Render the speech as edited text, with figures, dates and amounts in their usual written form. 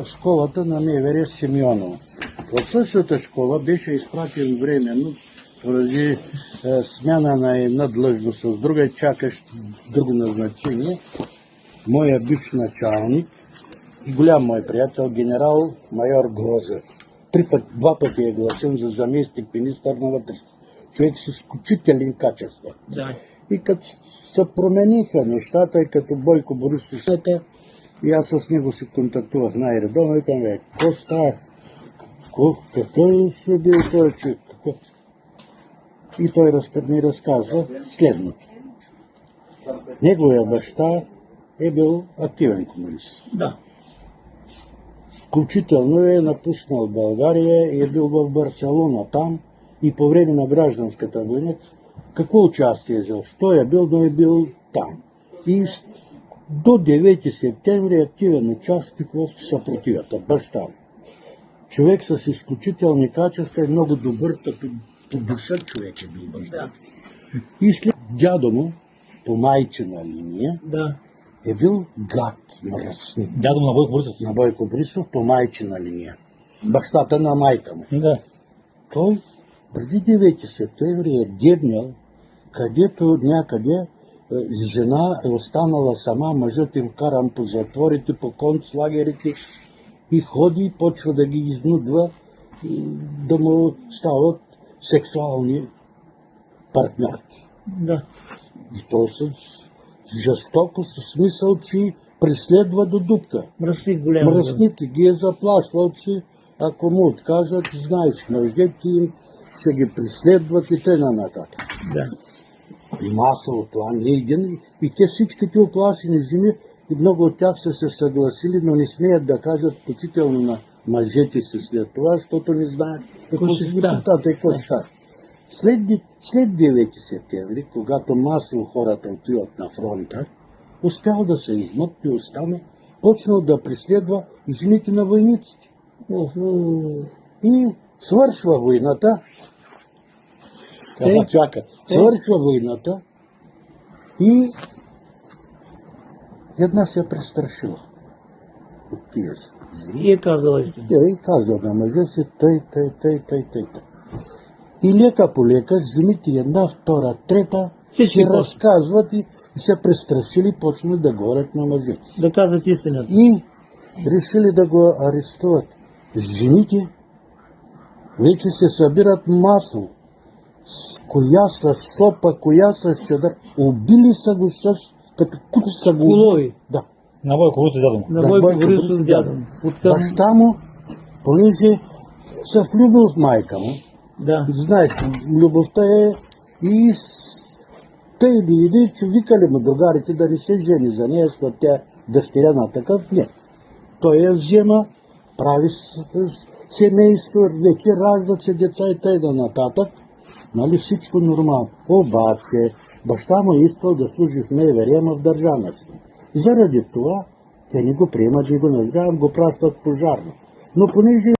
школата на МВР Симеоново. В същата школа беше изпратен временно поради смяна на една длъжност с друга и чакащ друго назначение. Моя бивш началник и голям мой приятел, генерал майор Грозев. Два пъти е гласен за заместник министър на вътрешните. Човек с изключителни качества. Да. И като се промениха нещата, и като Бойко Борисов сета, и аз с него си контактувах най-редовно и казвам, какво става? Какъв ще бил този човек? И той ми разказва следното. Неговия баща е бил активен комунист. Да. Включително е напуснал България и е бил в Барселона там и по време на гражданската война. Какво участие е взел? Що е бил, но е бил там. И до 9 септември е активен участник в съпротивата. Баща. Човек с изключителни качества е много добър, като по душа човек е бил баща. Да. И след дядо му, по майчина линия, Да. е бил гад, мръсник. Дядо на Бойко Борисов. На Бойко Борисов по майчина линия. Бащата на майка му. Да. Той преди 9 септември е дебнял, където някъде жена е останала сама, мъжът им каран по затворите, по концлагерите и ходи и почва да ги изнудва, да му стават сексуални партньорки. Да. И то с жестоко, с смисъл, че преследва до дупка. Мръсник голям. Мръсник и ги е заплашвал, че ако му откажат, знаеш, мъжете им ще ги преследват и т.н. нататък. Да. И масово това не един. И те всичките оплашени жени, и много от тях са се съгласили, но не смеят да кажат, включително на мъжете си след това, защото не знаят какво се става. След 9 септември, когато масово хората отиват на фронта, успял да се измъкне и остане, почнал да преследва жените на войниците. И свършва войната. Свършва войната и една се е престрашила от тия си. И е казала истина. И казва на мъжа си тъй. И лека по лека, жените една, втора, трета си разказват и се престрашили, почнат да говорят на мъжете. Да казват истината. И решили да го арестуват. Жените вече се събират масово. Коя с сопа, коя с чадър. Убили са го с като куче са го убили. Да. На Бойко Борисов дядо. На Бойко Борисов дядо. Баща му, понеже се влюбил в майка му. Да. Знаеш, любовта е и тъй да види, че викали му другарите да не се жени за нея, защото тя е дъщеря на такъв. Не. Той я взема, прави семейство, вече раждат се деца и т.н. нататък. Нали всичко нормално. Обаче баща му искал да служи в МВР, ама в държавна служба. Заради това те не го приемат, не го назначават, го пращат пожарно. Но понеже